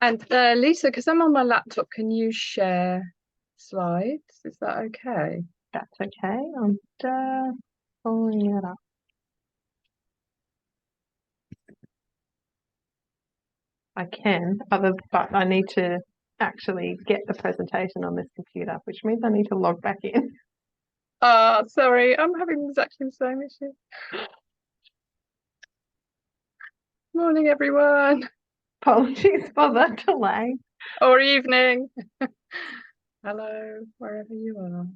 And Lisa, because I'm on my laptop, can you share slides? Is that okay? That's okay. I'm just pulling it up. I can, but I need to actually get the presentation on this computer, which means I need to log back in. Sorry, I'm having exactly the same issue. Morning, everyone. Apologies for the delay. Or evening. Hello, wherever you are.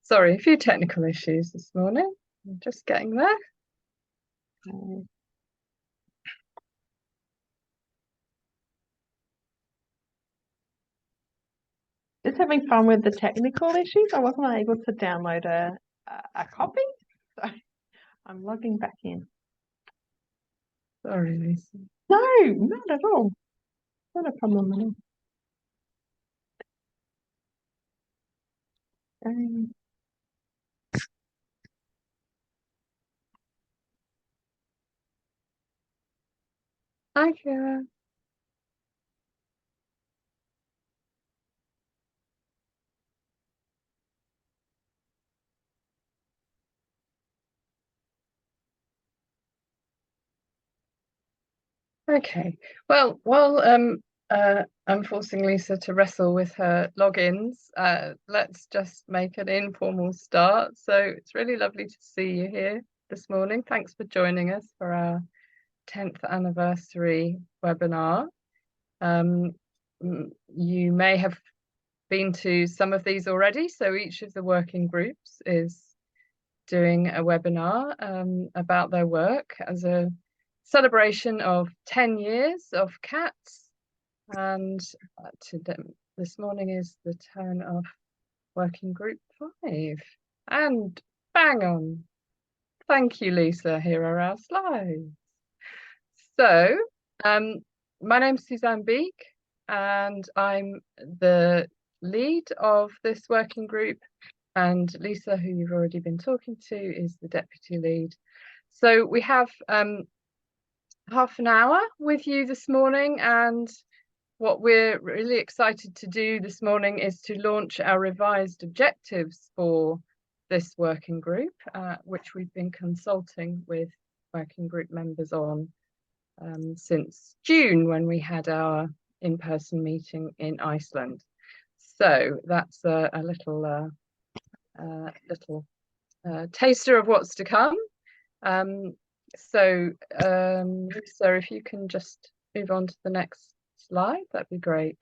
Sorry, a few technical issues this morning. I'm just getting there. Just having fun with the technical issues. I wasn't able to download a copy, so I'm logging back in. Sorry, Lisa. No, not at all. Not a problem at all. Hi, Kira. Okay. Well, while I'm forcing Lisa to wrestle with her logins, let's just make an informal start. So it's really lovely to see you here this morning. Thanks for joining us for our 10th anniversary webinar. You may have been to some of these already. So each of the working groups is doing a webinar about their work as a celebration of 10 years of cats. And this morning is the turn of working group 5. And bang on. Thank you, Lisa. Here are our slides. So my name's Suzanne Beeke, and I'm the lead of this working group. And Lisa, who you've already been talking to, is the deputy lead. So we have half an hour with you this morning, and what we're really excited to do this morning is to launch our revised objectives for this working group, which we've been consulting with working group members on since June, when we had our in-person meeting in Iceland. So that's a little taster of what's to come. So if you can just move on to the next slide, that'd be great.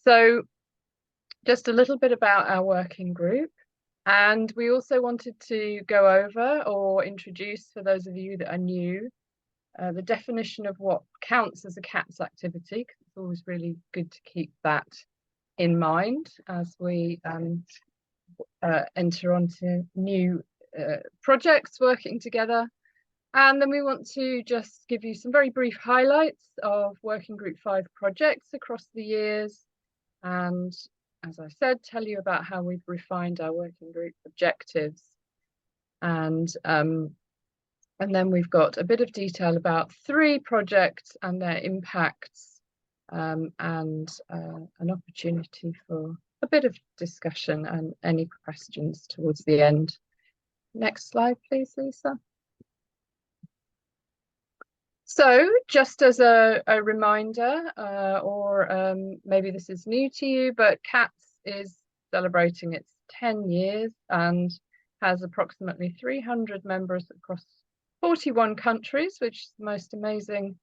So just a little bit about our working group. And we also wanted to go over or introduce, for those of you that are new, the definition of what counts as a CATS activity, because it's always really good to keep that in mind as we enter onto new projects working together. And then we want to just give you some very brief highlights of Working Group 5 projects across the years. And as I said, tell you about how we've refined our working group objectives. And then we've got a bit of detail about 3 projects and their impacts, and an opportunity for a bit of discussion and any questions towards the end. Next slide, please, Lisa. So just as a reminder, or maybe this is new to you, but CATS is celebrating its 10 years and has approximately 300 members across 41 countries, which is the most amazing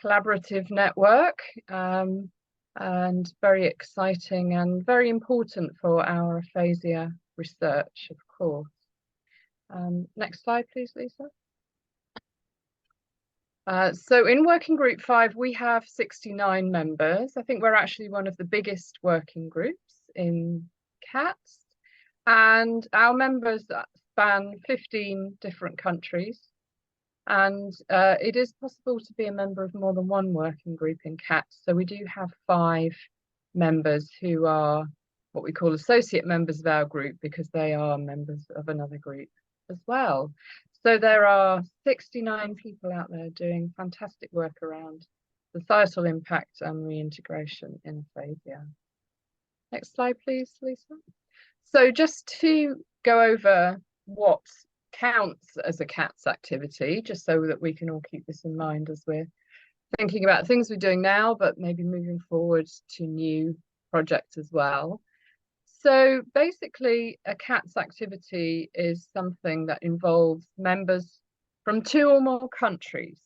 collaborative network, and very exciting and very important for our aphasia research, of course. Next slide, please, Lisa. So in Working Group 5, we have 69 members. I think we're actually one of the biggest working groups in CATS, and our members span 15 different countries. And it is possible to be a member of more than one working group in CATS. So we do have 5 members who are what we call associate members of our group, because they are members of another group as well. So there are 69 people out there doing fantastic work around societal impact and reintegration in aphasia. Next slide, please, Lisa. So just to go over what counts as a CATS activity, just so that we can all keep this in mind as we're thinking about things we're doing now, but maybe moving forward to new projects as well. So basically, a CATS activity is something that involves members from 2 or more countries,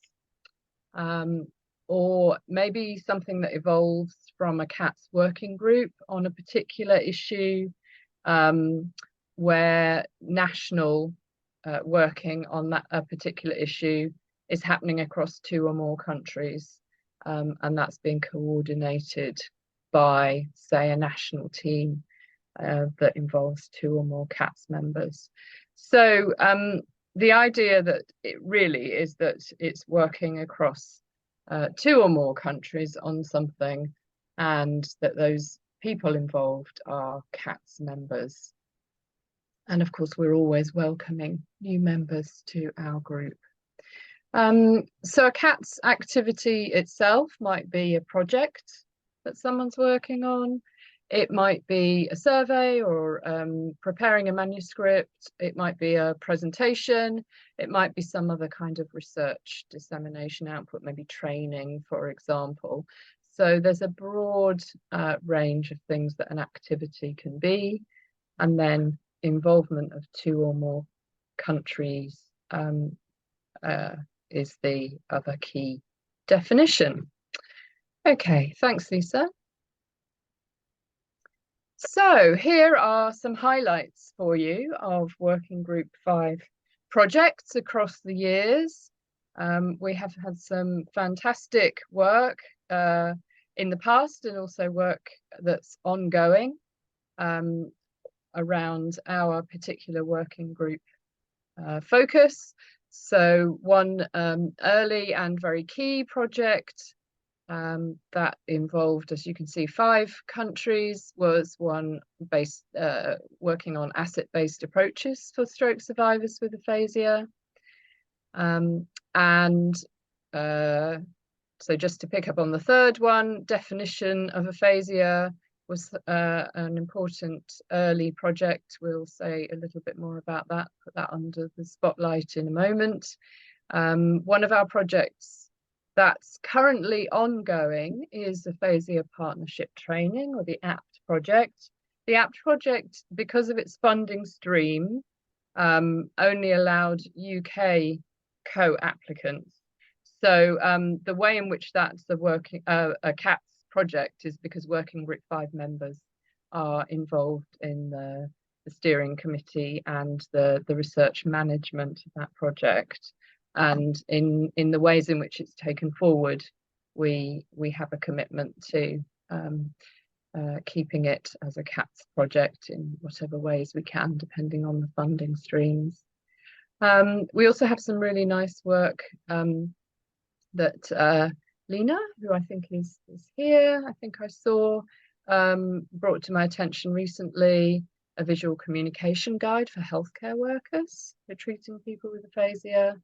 or maybe something that evolves from a CATS working group on a particular issue, where national working on a particular issue is happening across 2 or more countries, and that's being coordinated by, say, a national team that involves 2 or more CATS members. So the idea that it really is that it's working across 2 or more countries on something, and that those people involved are CATS members. And of course, we're always welcoming new members to our group. So a CATS activity itself might be a project that someone's working on. It might be a survey or preparing a manuscript. It might be a presentation. It might be some other kind of research dissemination output, maybe training, for example. So there's a broad range of things that an activity can be, and then involvement of 2 or more countries is the other key definition. Okay, thanks, Lisa. So here are some highlights for you of Working Group 5 projects across the years. We have had some fantastic work in the past, and also work that's ongoing around our particular working group focus. So one early and very key project that involved, as you can see, 5 countries, was one based working on asset-based approaches for stroke survivors with aphasia. So just to pick up on the third one, definition of aphasia was an important early project. We'll say a little bit more about that, put that under the spotlight in a moment. One of our projects that's currently ongoing is Aphasia Partnership Training, or the APT project. The APT project, because of its funding stream, only allowed UK co-applicants. So the way in which that's a CATS project is because Working Group 5 members are involved in the steering committee and the research management of that project. And in the ways in which it's taken forward, we have a commitment to keeping it as a CATS project in whatever ways we can, depending on the funding streams. We also have some really nice work that Lena, who I think is here, I think I saw, brought to my attention recently, a visual communication guide for healthcare workers for treating people with aphasia.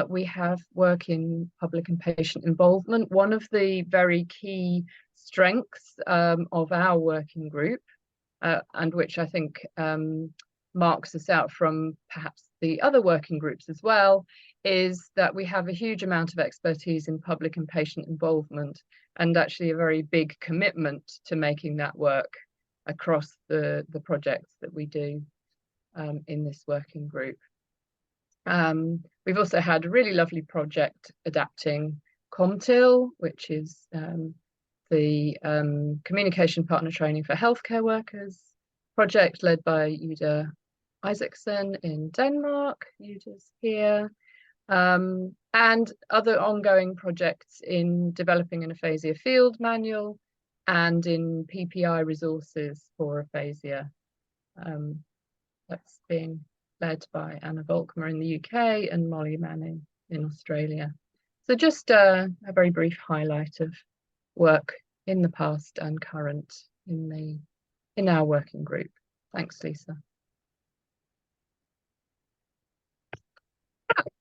We have work in public and patient involvement. One of the very key strengths of our working group, and which I think marks us out from perhaps the other working groups as well, is that we have a huge amount of expertise in public and patient involvement, and actually a very big commitment to making that work across the projects that we do in this working group. We've also had a really lovely project adapting ComTIL, which is the Communication Partner Training for Healthcare Workers project led by Yuda Isaacson in Denmark. Yuda's here. And other ongoing projects in developing an aphasia field manual and in PPI resources for aphasia. That's being led by Anna Volkmer in the UK and Molly Manning in Australia. So just a very brief highlight of work in the past and current in our working group. Thanks, Lisa.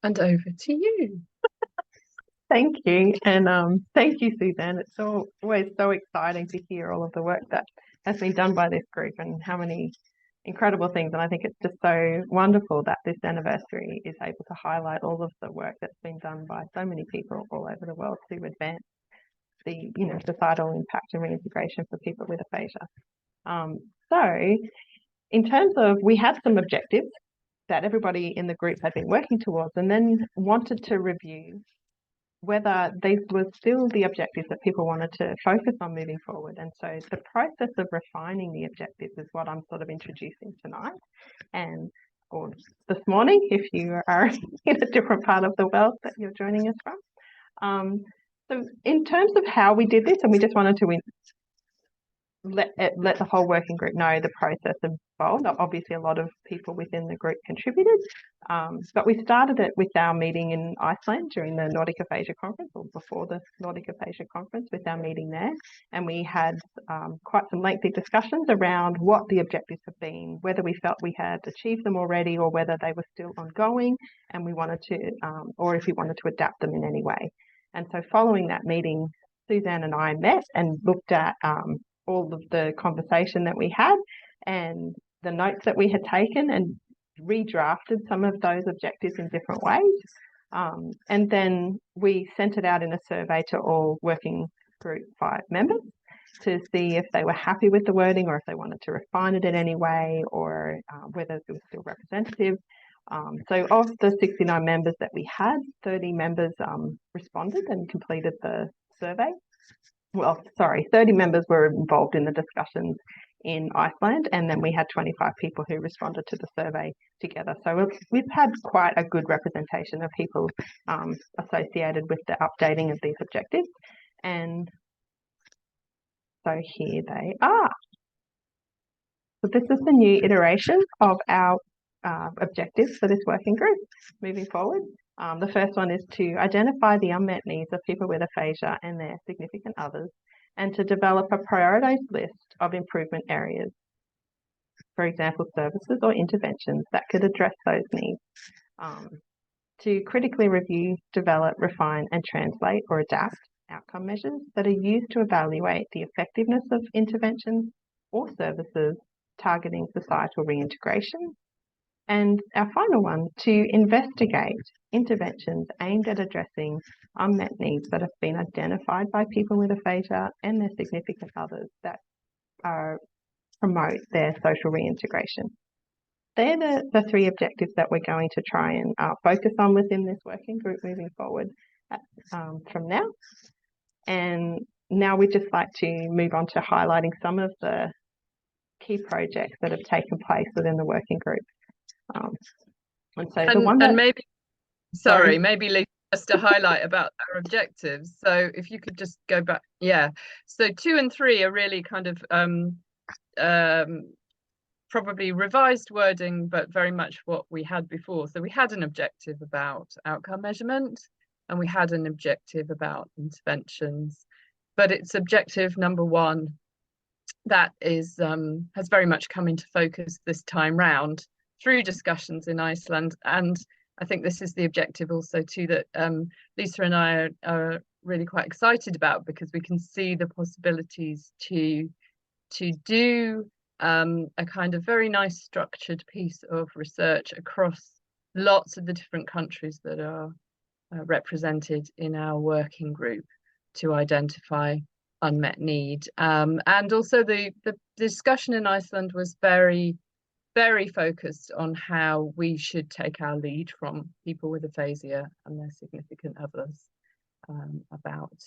And over to you. Thank you. And thank you, Suzanne. It's always so exciting to hear all of the work that has been done by this group and how many incredible things. And I think it's just so wonderful that this anniversary is able to highlight all of the work that's been done by so many people all over the world to advance the, societal impact and reintegration for people with aphasia. So in terms of, we had some objectives that everybody in the group had been working towards, and then wanted to review whether these were still the objectives that people wanted to focus on moving forward. And so the process of refining the objectives is what I'm sort of introducing tonight, or this morning, if you are in a different part of the world that you're joining us from. So in terms of how we did this, and we just wanted to let the whole working group know the process involved. Obviously, a lot of people within the group contributed, but we started it with our meeting in Iceland during the Nordic Aphasia Conference, or before the Nordic Aphasia Conference, with our meeting there. And we had quite some lengthy discussions around what the objectives have been, whether we felt we had achieved them already or whether they were still ongoing, and we wanted to, or if we wanted to adapt them in any way. And so following that meeting, Suzanne and I met and looked at all of the conversation that we had and the notes that we had taken, and redrafted some of those objectives in different ways. And then we sent it out in a survey to all working group 5 members to see if they were happy with the wording, or if they wanted to refine it in any way, or whether it was still representative. So of the 69 members that we had, 30 members responded and completed the survey. 30 members were involved in the discussions in Iceland, and then we had 25 people who responded to the survey together. So we've had quite a good representation of people associated with the updating of these objectives. And so here they are. So this is the new iteration of our objectives for this working group moving forward. The first one is to identify the unmet needs of people with aphasia and their significant others, and to develop a prioritised list of improvement areas, for example, services or interventions that could address those needs. To critically review, develop, refine and translate or adapt outcome measures that are used to evaluate the effectiveness of interventions or services targeting societal reintegration. And our final one, to investigate interventions aimed at addressing unmet needs that have been identified by people with aphasia and their significant others that promote their social reintegration. They're the 3 objectives that we're going to try and focus on within this working group moving forward from now. And now we'd just like to move on to highlighting some of the key projects that have taken place within the working group. And so the one that... And maybe, sorry, maybe Lisa, just to highlight about our objectives. So if you could just go back. Yeah. So 2 and 3 are really kind of probably revised wording, but very much what we had before. So we had an objective about outcome measurement, and we had an objective about interventions, but it's objective number 1 that is has very much come into focus this time round through discussions in Iceland. And I think this is the objective also too that Lisa and I are really quite excited about, because we can see the possibilities to do a kind of very nice structured piece of research across lots of the different countries that are represented in our working group to identify unmet need. And also the discussion in Iceland was very focused on how we should take our lead from people with aphasia and their significant others, about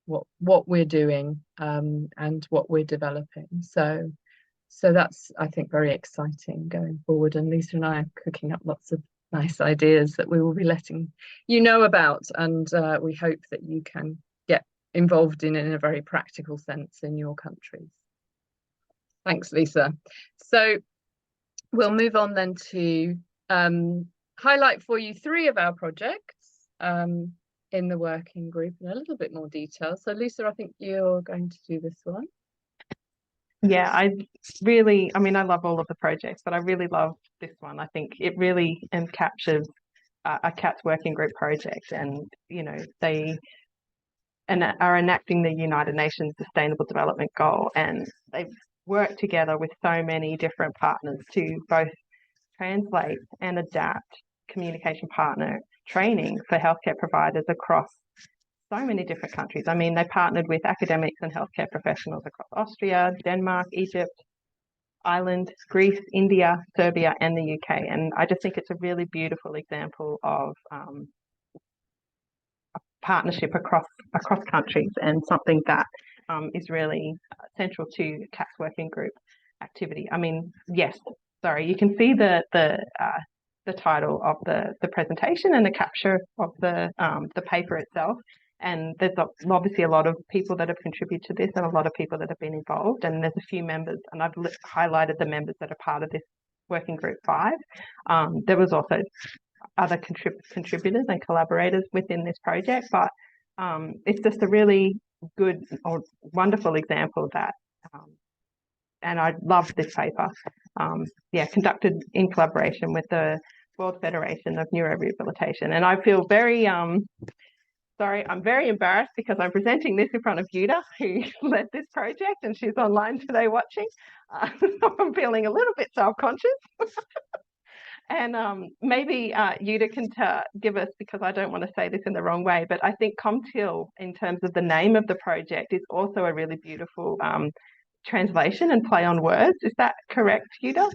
what we're doing and what we're developing. So that's, I think, very exciting going forward. And Lisa and I are cooking up lots of nice ideas that we will be letting you know about, and we hope that you can get involved in a very practical sense in your countries. Thanks, Lisa. So we'll move on then to highlight for you 3 of our projects in the working group in a little bit more detail. So Lisa, I think you're going to do this one. Yeah, I love all of the projects, but I really love this one. I think it really captures a CATS working group project, and they are enacting the United Nations Sustainable Development Goal, and they've worked together with so many different partners to both translate and adapt communication partner training for healthcare providers across so many different countries. I mean, they partnered with academics and healthcare professionals across Austria, Denmark, Egypt, Ireland, Greece, India, Serbia, and the UK. And I just think it's a really beautiful example of a partnership across countries, and something that is really central to CATS working group activity. I mean, yes, sorry, you can see the title of the presentation and the capture of the paper itself. And there's obviously a lot of people that have contributed to this, and a lot of people that have been involved. And there's a few members, and I've highlighted the members that are part of this working group 5. There was also other contributors and collaborators within this project, but it's just a really good or wonderful example that, and I love this paper, conducted in collaboration with the World Federation of Neurorehabilitation. And I feel very, sorry, I'm very embarrassed because I'm presenting this in front of Yuda, who led this project, and she's online today watching. So I'm feeling a little bit self-conscious. And maybe Yuda can give us, because I don't want to say this in the wrong way, but I think ComTil, in terms of the name of the project, is also a really beautiful translation and play on words. Is that correct, Yuda?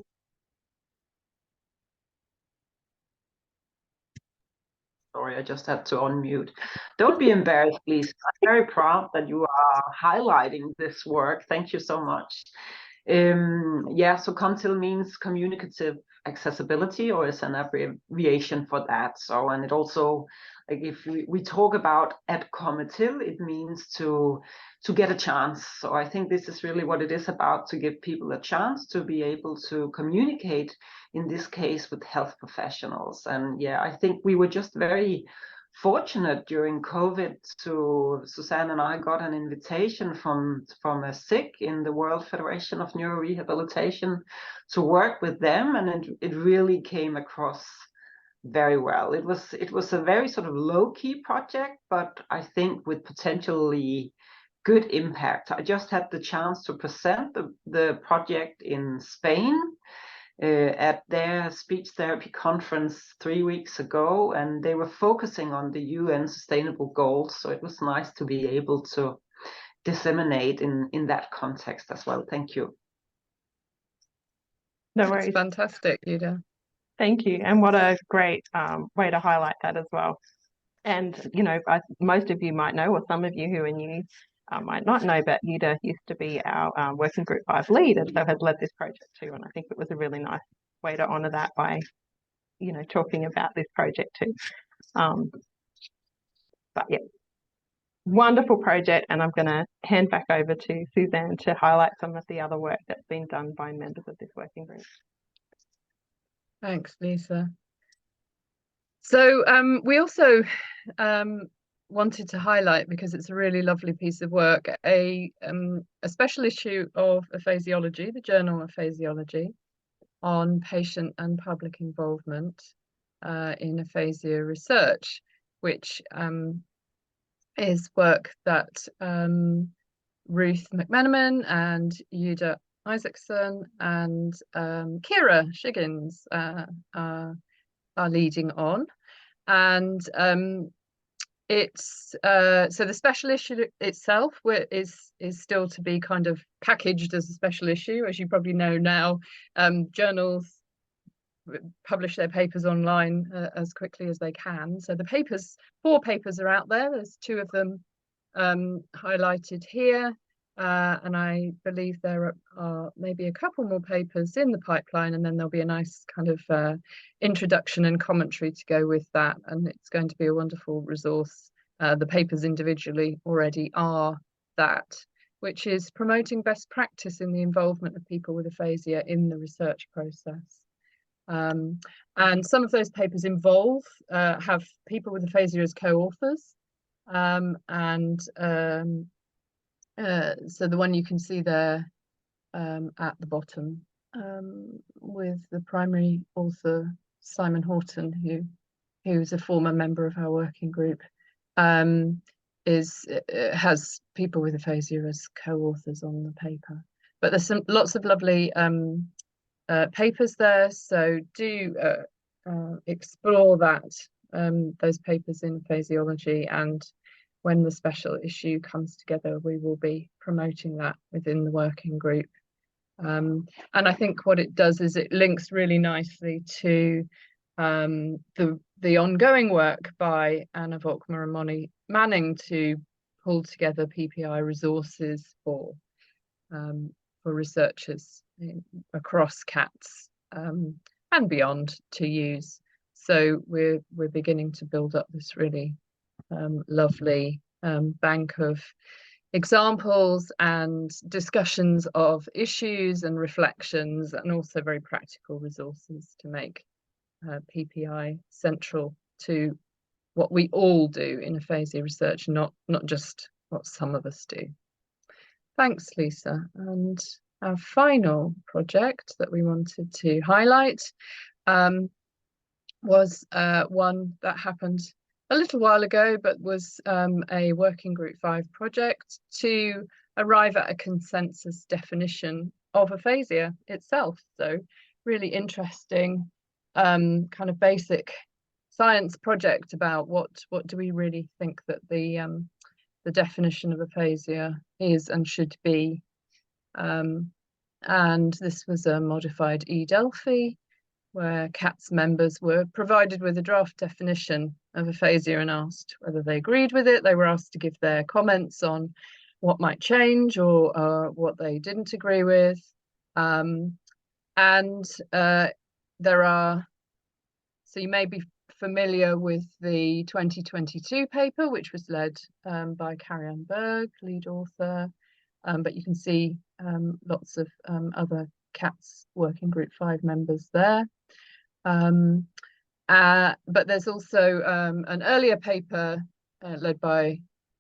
Sorry, I just had to unmute. Don't be embarrassed, please. I'm very proud that you are highlighting this work. Thank you so much. So ComTil means communicative accessibility, or is an abbreviation for that. So, and it also, like, if we talk about AdComTil, it means to get a chance. So I think this is really what it is about, to give people a chance to be able to communicate, in this case with health professionals. And yeah, I think we were just very fortunate during COVID Suzanne and I got an invitation from a SIG in the World Federation of Neurorehabilitation to work with them, and it really came across very well. It was a very sort of low-key project, but I think with potentially good impact. I just had the chance to present the project in Spain at their speech therapy conference 3 weeks ago, and they were focusing on the UN Sustainable Goals. So it was nice to be able to disseminate in that context as well. Thank you. No worries. That's fantastic, Yuda. Thank you. And what a great way to highlight that as well. And, most of you might know, or some of you who are new might not know, but Yuda used to be our Working Group 5 lead, and so has led this project too. And I think it was a really nice way to honour that by, talking about this project too. But yeah, wonderful project. And I'm going to hand back over to Suzanne to highlight some of the other work that's been done by members of this working group. Thanks, Lisa. So we also wanted to highlight, because it's a really lovely piece of work, a special issue of Aphasiology, the journal Aphasiology, on patient and public involvement in aphasia research, which is work that Ruth McMenamin and Yuda Isaacson and Kira Shiggins are leading on. And it's so the special issue itself is still to be kind of packaged as a special issue. As you probably know now, journals publish their papers online as quickly as they can. So the papers, 4 papers are out there. There's 2 of them highlighted here, and I believe there are maybe a couple more papers in the pipeline, and then there'll be a nice kind of introduction and commentary to go with that, and it's going to be a wonderful resource. The papers individually already are that, which is promoting best practice in the involvement of people with aphasia in the research process. And some of those papers have people with aphasia as co-authors, so the one you can see there at the bottom, with the primary author Simon Horton, who who's a former member of our working group, has people with aphasia as co-authors on the paper. But there's lots of lovely papers there, so do explore those papers in Aphasiology, and when the special issue comes together, we will be promoting that within the working group. And I think what it does is it links really nicely to the ongoing work by Anna Volkmer and Moni Manning to pull together PPI resources for researchers across cats and beyond to use. So we're beginning to build up this really lovely bank of examples and discussions of issues and reflections, and also very practical resources to make PPI central to what we all do in aphasia research, not just what some of us do. Thanks, Lisa. And our final project that we wanted to highlight was one that happened a little while ago, but was a Working Group 5 project to arrive at a consensus definition of aphasia itself. So really interesting kind of basic science project about what do we really think that the definition of aphasia is and should be. And this was a modified eDelphi, where CATS members were provided with a draft definition of aphasia and asked whether they agreed with it. They were asked to give their comments on what might change or what they didn't agree with. There are, so you may be familiar with the 2022 paper, which was led by Karianne Berg, lead author, but you can see lots of other CATS Working Group 5 members there. But there's also an earlier paper led by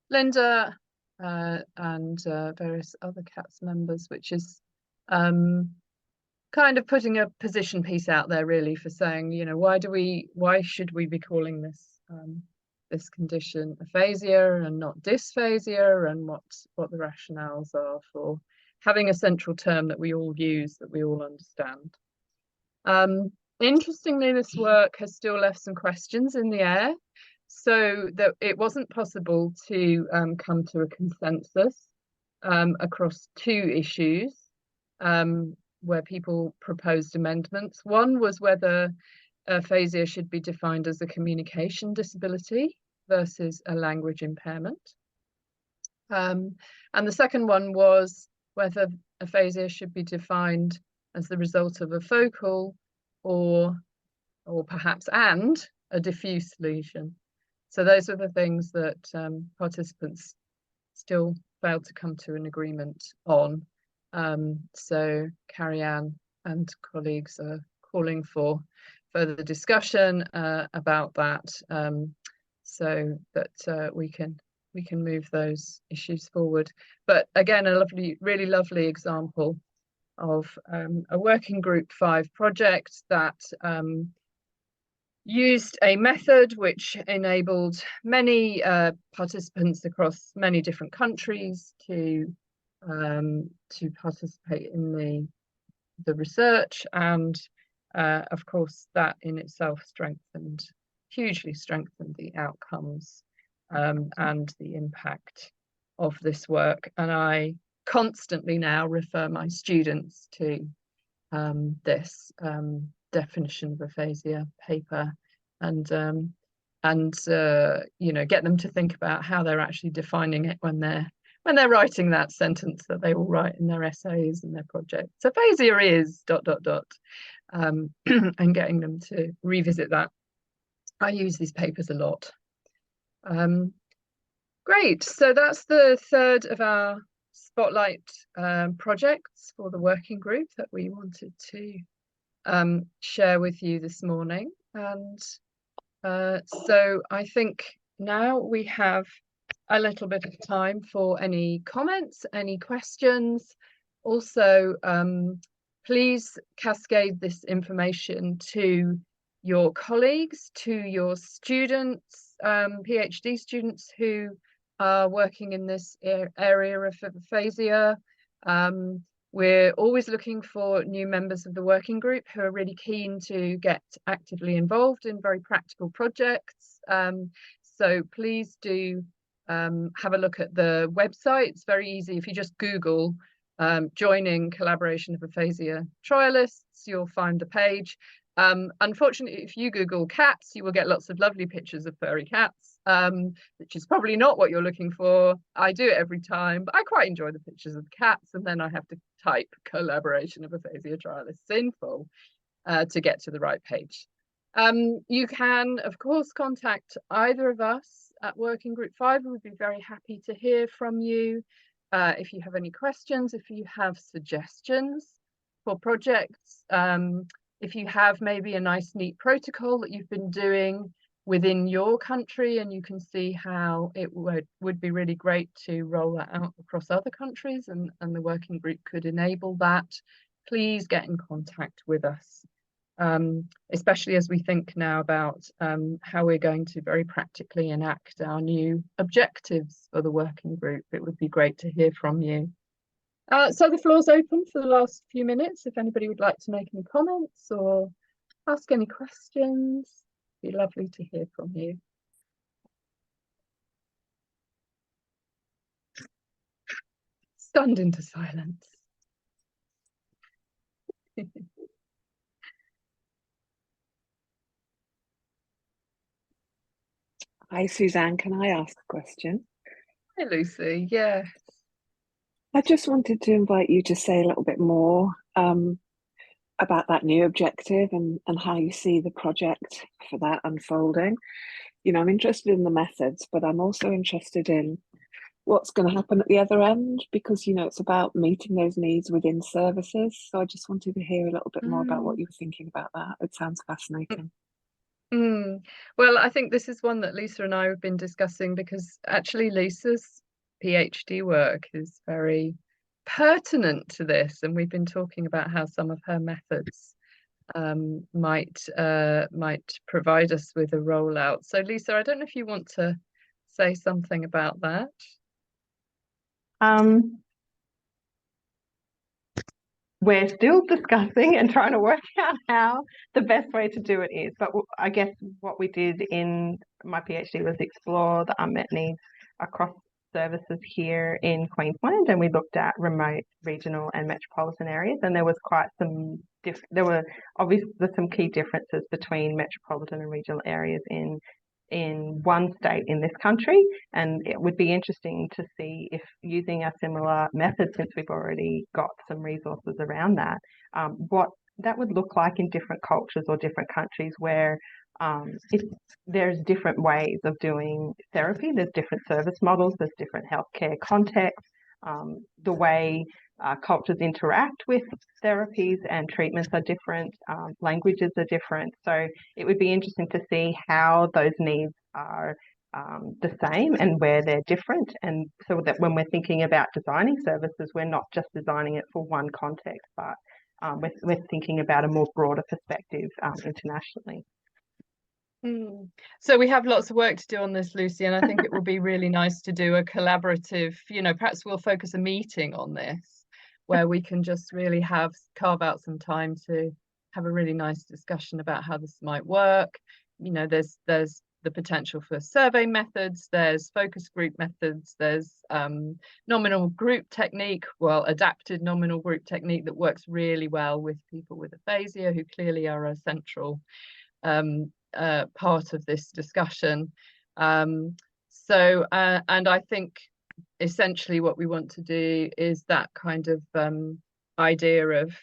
Linda and various other CATS members, which is kind of putting a position piece out there really for saying, you know, why should we be calling this this condition aphasia and not dysphasia, and what the rationales are for having a central term that we all use, that we all understand. Interestingly, this work has still left some questions in the air, so that it wasn't possible to come to a consensus across two issues where people proposed amendments. One was whether aphasia should be defined as a communication disability versus a language impairment. And the second one was whether aphasia should be defined as the result of a focal or perhaps a diffuse lesion. So those are the things that participants still failed to come to an agreement on. So Karianne and colleagues are calling for further discussion about that, so that we can move those issues forward. But again, a really lovely example of a Working Group 5 project that used a method which enabled many participants across many different countries to participate in the research, and of course that in itself hugely strengthened the outcomes and the impact of this work. And I constantly now refer my students to this definition of aphasia paper, and you know, get them to think about how they're actually defining it when they're writing that sentence that they will write in their essays and their projects. Aphasia is ... and getting them to revisit that. I use these papers a lot. Great, so that's the third of our spotlight projects for the working group that we wanted to share with you this morning. And so I think now we have a little bit of time for any comments, any questions. Also, please cascade this information to your colleagues, to your students, PhD students who are working in this area of aphasia. We're always looking for new members of the working group who are really keen to get actively involved in very practical projects. So please do have a look at the website. It's very easy. If you just Google joining Collaboration of Aphasia Trialists, you'll find the page. Unfortunately, if you Google cats, you will get lots of lovely pictures of furry cats, which is probably not what you're looking for. I do it every time, but I quite enjoy the pictures of cats, and then I have to type Collaboration of Aphasia Trialists in full to get to the right page. You can, of course, contact either of us at Working Group 5. We would be very happy to hear from you. If you have any questions, if you have suggestions for projects, if you have maybe a nice neat protocol that you've been doing within your country and you can see how it would be really great to roll that out across other countries, and the working group could enable that, please get in contact with us. Especially as we think now about how we're going to very practically enact our new objectives for the working group. It would be great to hear from you. So the floor's open for the last few minutes. If anybody would like to make any comments or ask any questions, it'd be lovely to hear from you. Stunned into silence. Hi, Suzanne. Can I ask a question? Hi, Lucy. Yeah. I just wanted to invite you to say a little bit more about that new objective and how you see the project for that unfolding. You know, I'm interested in the methods, but I'm also interested in what's going to happen at the other end, because, you know, it's about meeting those needs within services. So I just wanted to hear a little bit more about what you were thinking about that. It sounds fascinating. Well, I think this is one that Lisa and I have been discussing, because actually Lisa's PhD work is very pertinent to this, and we've been talking about how some of her methods might provide us with a rollout. So Lisa, I don't know if you want to say something about that. We're still discussing and trying to work out how the best way to do it is. But I guess what we did in my PhD was explore the unmet needs across services here in Queensland, and we looked at remote, regional and metropolitan areas, and there was quite some there were obviously some key differences between metropolitan and regional areas in one state in this country, and it would be interesting to see if using a similar method, since we've already got some resources around that, what that would look like in different cultures or different countries where there's different ways of doing therapy, there's different service models, there's different healthcare contexts, the way cultures interact with therapies and treatments are different, languages are different. So it would be interesting to see how those needs are the same and where they're different, and so that when we're thinking about designing services, we're not just designing it for one context, but we're thinking about a more broader perspective internationally. So we have lots of work to do on this, Lucy, and I think it will be really nice to do a collaborative, you know, perhaps we'll focus a meeting on this where we can just really carve out some time to have a really nice discussion about how this might work. You know, there's the potential for survey methods, there's focus group methods, there's nominal group technique, well, adapted nominal group technique that works really well with people with aphasia, who clearly are a central part of this discussion. And I think essentially what we want to do is that kind of idea of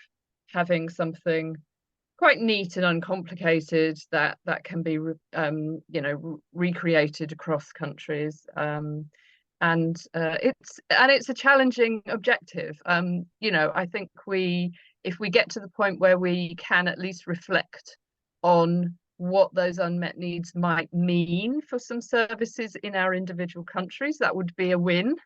having something quite neat and uncomplicated that can be you know, recreated across countries, and it's a challenging objective. You know, I think if we get to the point where we can at least reflect on what those unmet needs might mean for some services in our individual countries, that would be a win.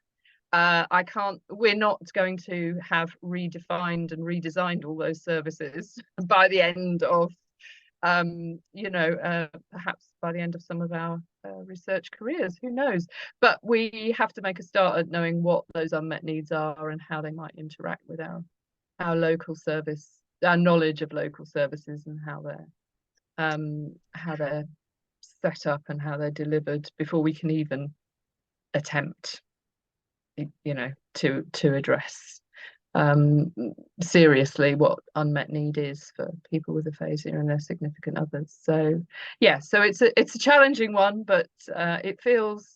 We're not going to have redefined and redesigned all those services by the end of you know, perhaps by the end of some of our research careers, who knows? But we have to make a start at knowing what those unmet needs are and how they might interact with our local service, our knowledge of local services, and how they're set up and how they're delivered before we can even attempt, you know, to address seriously what unmet need is for people with aphasia and their significant others. So yeah, so it's a challenging one, but it feels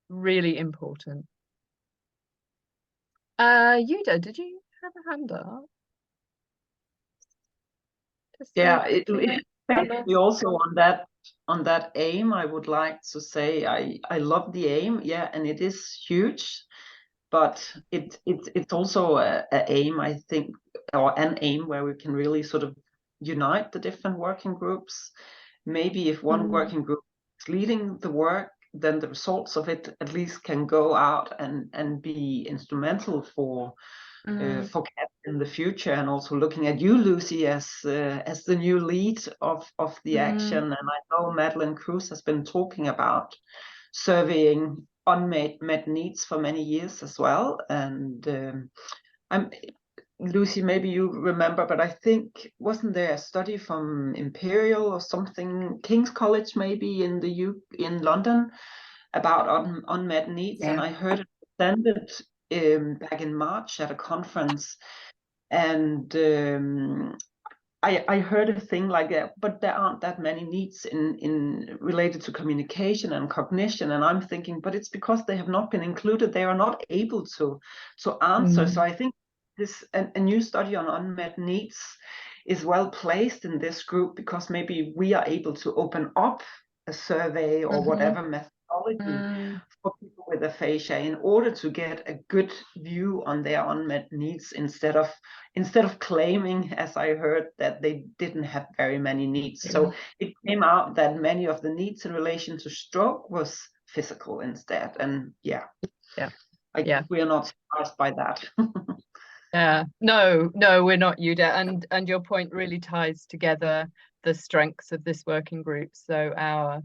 really important. Yuda, did you have a hand up? Yeah, definitely also on that aim, I would like to say I love the aim, yeah, and it is huge, but it's also a aim, I think, or an aim where we can really sort of unite the different working groups. Maybe if one working group is leading the work, then the results of it at least can go out and be instrumental for CAP in the future, and also looking at you, Lucy, as the new lead of the action. And I know Madeline Cruz has been talking about surveying unmet needs for many years as well. And Lucy, maybe you remember, but I think, wasn't there a study from Imperial or something, King's College maybe in London, about unmet needs? Yeah. And I heard it presented back in March at a conference, and I heard a thing like that, but there aren't that many needs in related to communication and cognition. And I'm thinking, but it's because they have not been included. They are not able to answer. So I think a new study on unmet needs is well placed in this group, because maybe we are able to open up a survey or whatever methodology for people with aphasia in order to get a good view on their unmet needs, instead of claiming, as I heard, that they didn't have very many needs. So it came out that many of the needs in relation to stroke was physical instead. And I guess we are not surprised by that. No, we're not, Yuda, and your point really ties together the strengths of this working group. So our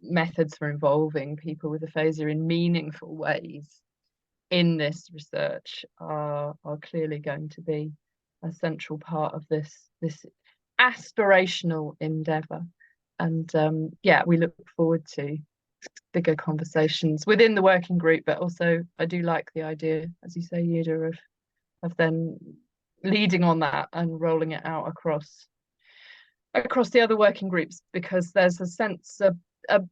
methods for involving people with aphasia in meaningful ways in this research are clearly going to be a central part of this aspirational endeavour. And we look forward to bigger conversations within the working group, but also I do like the idea, as you say, Yuda, of then leading on that and rolling it out across the other working groups, because there's a sense of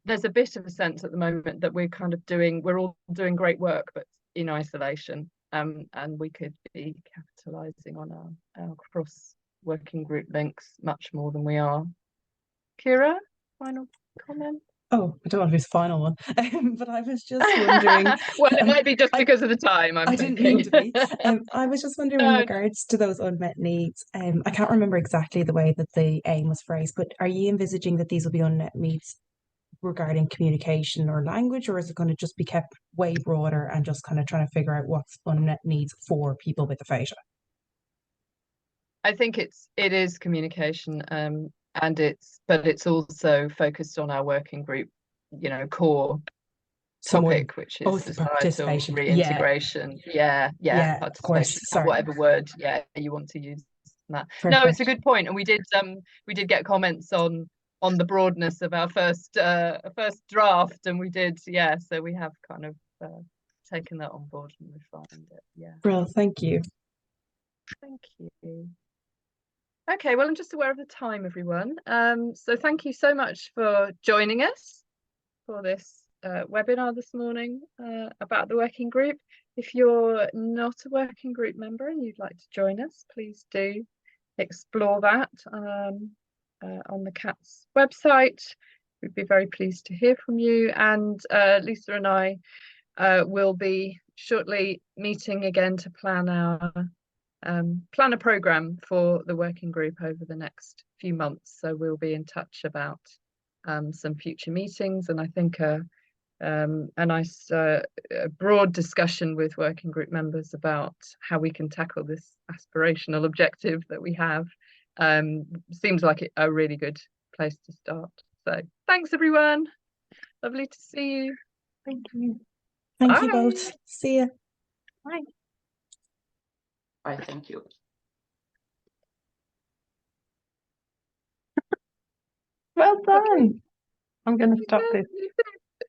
there's a bit of a sense at the moment that we're all doing great work, but in isolation, and we could be capitalizing on our cross working group links much more than we are. Kira, final comment? Oh, I don't want to be the final one, but I was just wondering. Well, it might be just because of the time. I didn't mean to be. I was just wondering, in regards to those unmet needs, I can't remember exactly the way that the aim was phrased, but are you envisaging that these will be unmet needs regarding communication or language, or is it going to just be kept way broader and just kind of trying to figure out what's unmet needs for people with aphasia? I think it is communication, but it's also focused on our working group, core topic, which is societal reintegration. Participation, of course. Sorry. Whatever word you want to use. That. No, it's a good point, and we did get comments on the broadness of our first draft, and we did so we have kind of taken that on board and refined it. Well, thank you. Thank you. Okay, well, I'm just aware of the time, everyone. So thank you so much for joining us for this webinar this morning about the working group. If you're not a working group member and you'd like to join us, please do explore that on the CATS website. We'd be very pleased to hear from you. And Lisa and I will be shortly meeting again to plan a program for the working group over the next few months. So we'll be in touch about some future meetings, and I think a nice broad discussion with working group members about how we can tackle this aspirational objective that we have seems like a really good place to start. So thanks everyone. Lovely to see you. Thank you. Thank you Bye. both. See ya. Bye. I thank you. Well done. I'm going to stop this.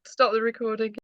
Stop the recording.